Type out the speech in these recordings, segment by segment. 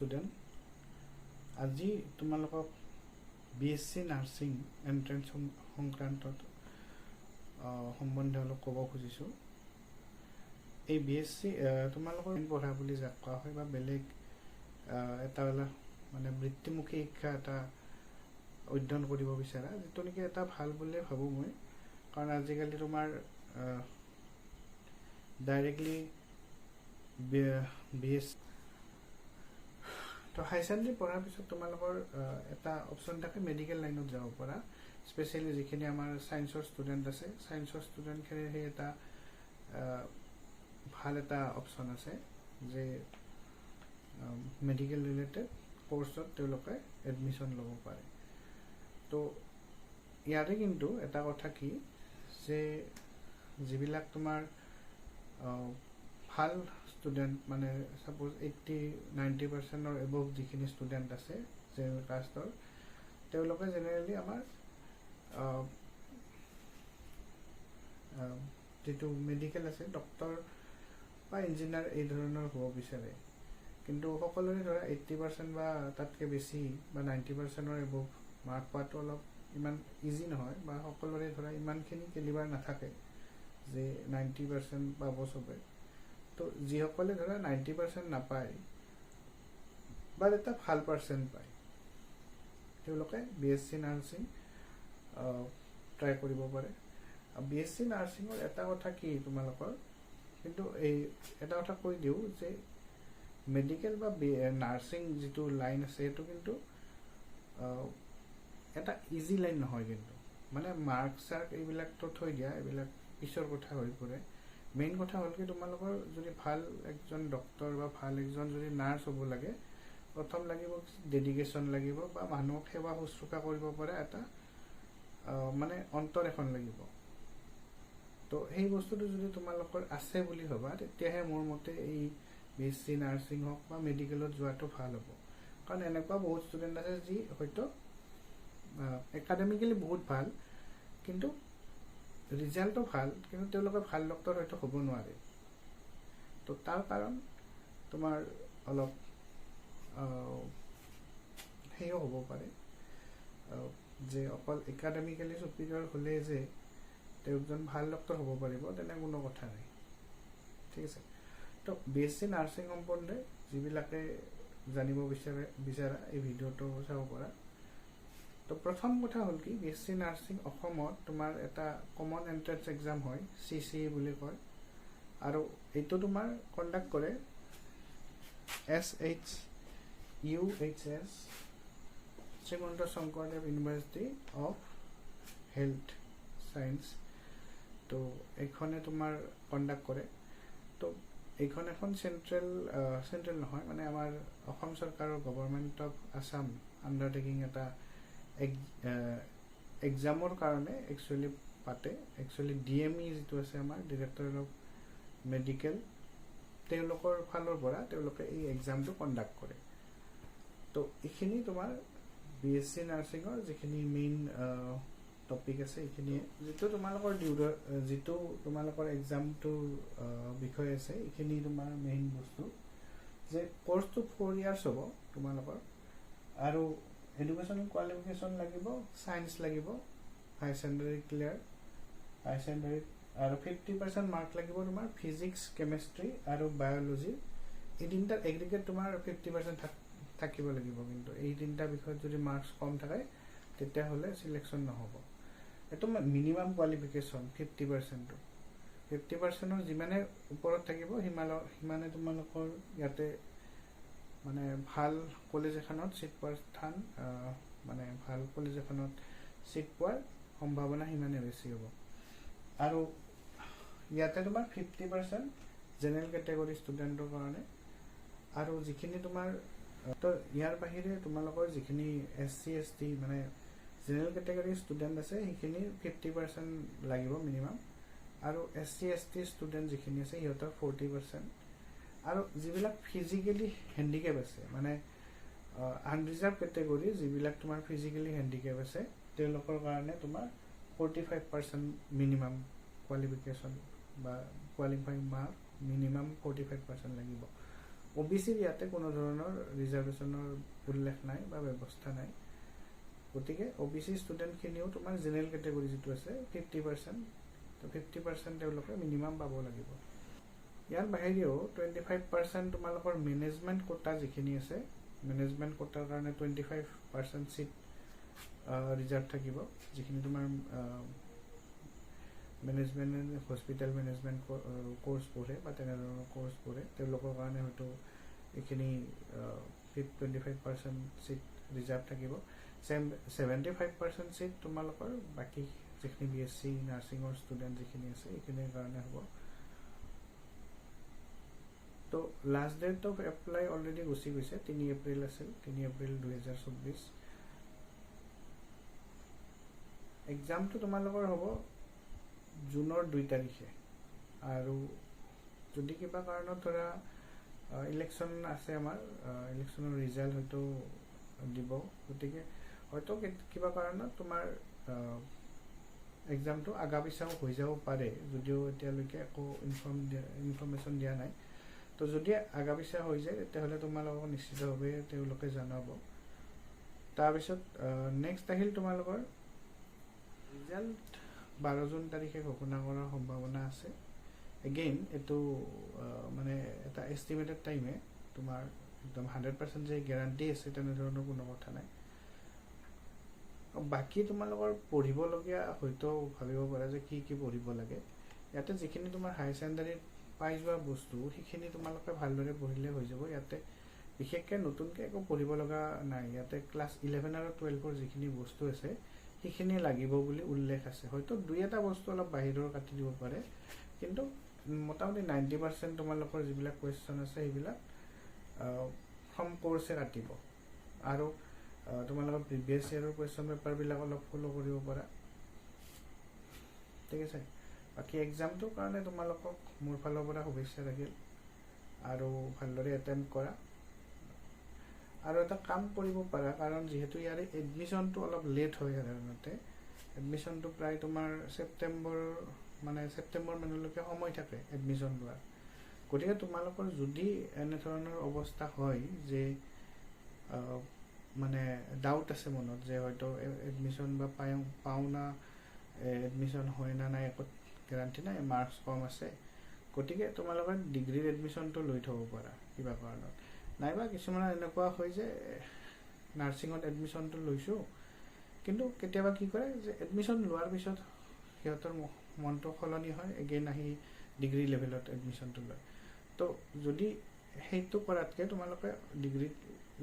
Student আজি তোমালোকক BSc nursing entrance সংক্ৰান্তত সম্বন্ধে অলপ ক'ব খুজিছোঁ। এই বিএসসি তোমালোকৰ পঢ়া বুলি যাক কোৱা হয় বা বেলেগ এটা মানে বৃত্তিমুখী শিক্ষা এটা অধ্যয়ন কৰিব বিচাৰা, যিটো নেকি এটা ভাল বুলিয়ে ভাবোঁ মই। কাৰণ আজিকালি তোমাৰ ডাইৰেক্টলি বিএস তো হাই ছেকেণ্ডেৰী পঢ়াৰ পিছত তোমালোকৰ এটা অপশ্যন থাকে মেডিকেল লাইনত যাব পৰা। স্পেচিয়েলি যিখিনি আমাৰ ছায়েন্সৰ ষ্টুডেণ্ট আছে, ছায়েন্সৰ ষ্টুডেণ্টখিনিৰ সেই এটা ভাল এটা অপশ্যন আছে যে মেডিকেল ৰিলেটেড কোৰ্চত তেওঁলোকে এডমিশ্যন ল'ব পাৰে। তো ইয়াৰে কিন্তু এটা কথা কি যে যিবিলাক তোমাৰ ভাল ষ্টুডেণ্ট মানে সাপোজ 80-90% এবভ যিখিনি ষ্টুডেণ্ট আছে জেনেৰেল কাষ্টৰ, তেওঁলোকে জেনেৰেলি আমাৰ যিটো মেডিকেল আছে ডক্টৰ বা ইঞ্জিনিয়াৰ এই ধৰণৰ হ'ব বিচাৰে। কিন্তু সকলোৰে ধৰা 80% বা তাতকৈ বেছি বা 90% এবভ মাৰ্ক পোৱাটো অলপ ইমান ইজি নহয়, বা সকলোৰে ধৰা ইমানখিনি কেলিবাৰ নাথাকে যে 90% পাব চবে। তো যিসকলে ধৰা 90% নাপায় বা এটা ভাল পাৰ্চেণ্ট পায়, তেওঁলোকে বিএসসি নাৰ্ছিং ট্ৰাই কৰিব পাৰে। বিএসসি নাৰ্ছিঙৰ এটা কথা কি তোমালোকৰ, কিন্তু এই এটা কথা কৈ দিওঁ যে মেডিকেল বা নাৰ্ছিং যিটো লাইন আছে সেইটো কিন্তু এটা ইজি লাইন নহয়। কিন্তু মানে মাৰ্ক চাৰ্ক এইবিলাকতো থৈ দিয়া, এইবিলাক পিছৰ কথা হৈ পৰে। মেইন কথা হ'ল কি তোমালোকৰ যদি ভাল একজন ডক্টৰ বা ভাল একজন যদি নাৰ্ছ হ'ব লাগে, প্ৰথম লাগিব ডেডিকেশ্যন লাগিব বা মানুহক সেৱা শুশ্ৰূষা কৰিব পৰা এটা মানে অন্তৰ এখন লাগিব। তো সেই বস্তুটো যদি তোমালোকৰ আছে বুলি ভাবা, তেতিয়াহে মোৰ মতে এই বিএসসি নাৰ্ছিং হওক বা মেডিকেলত যোৱাটো ভাল হ'ব। কাৰণ এনেকুৱা বহুত ষ্টুডেণ্ট আছে যি হয়তো একাডেমিকেলি বহুত ভাল, কিন্তু ৰিজাল্টটো ভাল, কিন্তু তেওঁলোকে ভাল ডক্টৰ হয়তো হ'ব নোৱাৰে। তো তাৰ কাৰণ তোমাৰ অলপ সেয়াও হ'ব পাৰে যে অকল একাডেমিকেলি চুপিৰিয়ৰ হ'লে যে তেওঁজন ভাল ডক্টৰ হ'ব পাৰিব তেনে কোনো কথা নাই। ঠিক আছে। তো বিএসসি নাৰ্ছিং সম্বন্ধে যিবিলাকে জানিব বিচাৰা এই ভিডিঅ'টো চাব পৰা। তো প্ৰথম কথা হ'ল কি বিএসসি নাৰ্ছিং অসমত তোমাৰ এটা কমন এন্ট্ৰেন্স এক্সাম হয়, CCE বুলি কয়, আৰু এইটো তোমাৰ কণ্ডাক্ট কৰে SHUHS Srimanta Sankardev university of health science. তো এইখনে তোমাৰ কণ্ডাক্ট কৰে। তো এইখন এখন চেন্ট্ৰেল নহয়, মানে আমাৰ অসম চৰকাৰৰ গভৰ্ণমেণ্ট অফ আছাম আণ্ডাৰটেকিং এটা এক্সামৰ কাৰণে একচুৱেলি পাতে। একচুৱেলি DME যিটো আছে আমাৰ ডিৰেক্টৰেট অফ মেডিকেল, তেওঁলোকৰ ফালৰ পৰা তেওঁলোকে এই এক্সামটো কণ্ডাক্ট কৰে। তো এইখিনি তোমাৰ বিএসসি নাৰ্ছিঙৰ যিখিনি মেইন টপিক আছে এইখিনিয়ে। যিটো তোমালোকৰ এক্সামটোৰ বিষয় আছে, এইখিনি তোমাৰ মেইন বস্তু যে কোৰ্চটো 4 years হ'ব তোমালোকৰ, আৰু এডুকেশ্যন কোৱালিফিকেশ্যন লাগিব, ছায়েন্স লাগিব, হাই ছেকেণ্ডেৰী ক্লিয়াৰ, হাই ছেকেণ্ডেৰীত আৰু 50% মাৰ্ক লাগিব তোমাৰ ফিজিক্স, কেমেষ্ট্ৰি আৰু বায়'লজি। এই তিনিটাৰ এগ্ৰিগেট তোমাৰ 50% থাকিব লাগিব। কিন্তু এই তিনিটা বিষয়ত যদি মাৰ্কছ কম থাকে তেতিয়াহ'লে চিলেকশ্যন নহ'ব। এইটো মিনিমাম কোৱালিফিকেশ্যন 50%। 50%ৰ যিমানে ওপৰত থাকিব সিমানে তোমালোকৰ ইয়াতে মানে ভাল কলেজ এখনত চিট পোৱাৰ স্থান, মানে ভাল কলেজ এখনত চিট পোৱাৰ সম্ভাৱনা সিমানে বেছি হ'ব। আৰু ইয়াতে তোমাৰ 50% জেনেৰেল কেটেগৰী ষ্টুডেণ্টৰ কাৰণে, আৰু যিখিনি তোমাৰ তো ইয়াৰ বাহিৰে তোমালোকৰ যিখিনি SC ST মানে জেনেৰেল কেটেগৰী ষ্টুডেণ্ট আছে সেইখিনি 50% লাগিব মিনিমাম, আৰু SC ST ষ্টুডেণ্ট যিখিনি আছে সিহঁতৰ 40%, আৰু যিবিলাক ফিজিকেলি হেণ্ডিকেপ আছে মানে আনৰিজাৰ্ভ কেটেগৰী যিবিলাক তোমাৰ ফিজিকেলি হেণ্ডিকেপ আছে তেওঁলোকৰ কাৰণে তোমাৰ 45% মিনিমাম কোৱালিফিকেশ্যন বা কোৱালিফাইং মাৰ্ক মিনিমাম 45% লাগিব। OBCৰ ইয়াতে কোনো ধৰণৰ ৰিজাৰ্ভেশ্যনৰ উল্লেখ নাই বা ব্যৱস্থা নাই, গতিকে OBC ষ্টুডেণ্টখিনিও তোমাৰ জেনেৰেল কেটেগৰী যিটো আছে 50%, তো 50% তেওঁলোকে মিনিমাম পাব লাগিব। ইয়াৰ বাহিৰেও 25% তোমালোকৰ মেনেজমেণ্ট কোটা যিখিনি আছে, মেনেজমেণ্ট কোটাৰ কাৰণে 25% চিট ৰিজাৰ্ভ থাকিব, যিখিনি তোমাৰ মেনেজমেণ্ট হস্পিটেল মেনেজমেণ্ট কোৰ্চ পঢ়ে বা তেনেধৰণৰ কোৰ্চ পঢ়ে, তেওঁলোকৰ কাৰণে হয়তো এইখিনি 25% চিট ৰিজাৰ্ভ থাকিব। 75% চিট তোমালোকৰ বাকী যিখিনি BSc নাৰ্ছিঙৰ ষ্টুডেণ্ট যিখিনি আছে এইখিনিৰ কাৰণে হ'ব। তো last date of apply already গুচি গৈছে, 3 এপ্ৰিল আছিল, 3 এপ্ৰিল 2024। এক্সামটো তোমালোকৰ হ'ব জুনৰ 2 তাৰিখে, আৰু যদি কিবা কাৰণত ধৰা ইলেকশ্যন আছে আমাৰ, ইলেকশ্যনৰ ৰিজাল্ট হয়তো দিব, গতিকে হয়তো কিবা কাৰণত তোমাৰ এক্সামটো আগা পিছাও হৈ যাব পাৰে, যদিও এতিয়ালৈকে একো ইনফৰ্মেশ্যন দিয়া নাই। তো যদি আগা পিছা হৈ যায় তেতিয়াহ'লে তোমালোকক নিশ্চিতভাৱে তেওঁলোকে জনাব। তাৰপিছত নেক্সট আহিল তোমালোকৰ ৰিজাল্ট 12 জুন তাৰিখে ঘোষণা কৰাৰ সম্ভাৱনা আছে। এগেইন এইটো মানে এটা এষ্টিমেটেড টাইমে, তোমাৰ একদম 100% যে গেৰাণ্টি আছে তেনেধৰণৰ কোনো কথা নাই। বাকী তোমালোকৰ পঢ়িবলগীয়া হয়তো ভাবিব পাৰা যে কি কি পঢ়িব লাগে। ইয়াতে যিখিনি তোমাৰ হাই ছেকেণ্ডাৰীত পাই যোৱা বস্তু সেইখিনি তোমালোকে ভালদৰে পঢ়িলে হৈ যাব। ইয়াতে বিশেষকৈ নতুনকৈ একো পঢ়িব লগা নাই। ইয়াতে ক্লাছ 11 আৰু 12ৰ যিখিনি বস্তু আছে সেইখিনি লাগিব বুলি উল্লেখ আছে। হয়তো 2-এটা বস্তু অলপ বাহিৰৰ কাটি দিব পাৰে, কিন্তু মোটামুটি 90% তোমালোকৰ যিবিলাক কুৱেশ্যন আছে সেইবিলাক ফ্ৰম কোৰ্ছে কাটিব। আৰু তোমালোকৰ প্ৰিভিয়াছ ইয়েৰৰ কুৱেশ্যন পেপাৰবিলাক অলপ ফ'ল' কৰিব পাৰা, ঠিক আছে। বাকী এক্সামটোৰ কাৰণে তোমালোকক মোৰ ফালৰ পৰা শুভেচ্ছা থাকিল, আৰু ভালদৰে এটেম্প কৰা। আৰু এটা কাম কৰিব পাৰা, কাৰণ যিহেতু ইয়াৰে এডমিশ্যনটো অলপ লেট হয় সাধাৰণতে, এডমিশ্যনটো প্ৰায় তোমাৰ ছেপ্টেম্বৰ মানলৈকে সময় থাকে এডমিশ্যন লোৱাৰ। গতিকে তোমালোকৰ যদি এনেধৰণৰ অৱস্থা হয় যে মানে ডাউট আছে মনত যে হয়তো এডমিশ্যন বা পাওঁ না, এডমিশ্যন হয় না নাই একো গেৰাণ্টি নাই, মাৰ্কছ কম আছে, গতিকে তোমালোকে ডিগ্ৰীৰ এডমিশ্যনটো লৈ থ'ব পাৰা কিবা কাৰণত। নাইবা কিছুমানৰ এনেকুৱা হয় যে নাৰ্ছিঙত এডমিশ্যনটো লৈছোঁ, কিন্তু কেতিয়াবা কি কৰে যে এডমিশ্যন লোৱাৰ পিছত সিহঁতৰ মনটো সলনি হয়, এগেইন আহি ডিগ্ৰী লেভেলত এডমিশ্যনটো লয়। তো যদি সেইটো কৰাতকৈ তোমালোকে ডিগ্ৰী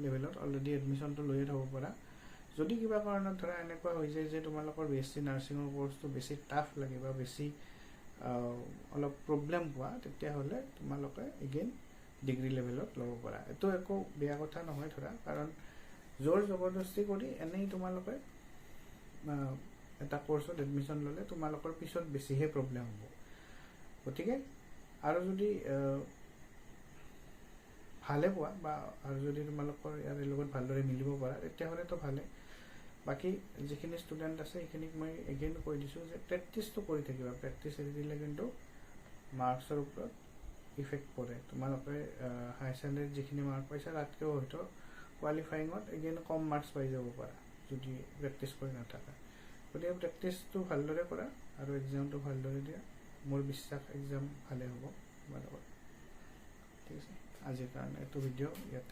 লেভেলত অলৰেডি এডমিশ্যনটো লৈয়ে থ'ব পাৰা। যদি কিবা কাৰণত ধৰা এনেকুৱা হৈ যায় যে তোমালোকৰ BSc নাৰ্ছিঙৰ কোৰ্চটো বেছি টাফ লাগে বা বেছি অলপ প্ৰব্লেম পোৱা, তেতিয়াহ'লে তোমালোকে এগেইন ডিগ্ৰী লেভেলত ল'ব পাৰা। এইটো একো বেয়া কথা নহয় ধৰা, কাৰণ জোৰ জবৰদস্তি কৰি এনেই তোমালোকে এটা কোৰ্চত এডমিশ্যন ল'লে তোমালোকৰ পিছত বেছিহে প্ৰব্লেম হ'ব। গতিকে আৰু যদি ভালে পোৱা বা আৰু যদি তোমালোকৰ ইয়াৰ লগত ভালদৰে মিলিব পাৰা তেতিয়াহ'লেতো ভালে। বাকী যিখিনি ষ্টুডেণ্ট আছে সেইখিনিক মই এগেইন কৈ দিছোঁ যে প্ৰেক্টিছটো কৰি থাকিবা। প্ৰেক্টিছ এৰি দিলে কিন্তু মাৰ্কছৰ ওপৰত ইফেক্ট পৰে। তোমালোকে হাই ছেকেণ্ডেৰীত যিখিনি মাৰ্ক পাইছা তাতকৈও হয়তো কোৱালিফাইঙত এগেইন কম মাৰ্কছ পাই যাব পাৰা যদি প্ৰেক্টিছ কৰি নাথাকা। গতিকে প্ৰেক্টিছটো ভালদৰে কৰা আৰু এক্সামটো ভালদৰে দিয়া। মোৰ বিশ্বাস এক্সাম ভালে হ'ব তোমালোকৰ, ঠিক আছে। আজিৰ কাৰণে এইটো ভিডিঅ' ইয়াত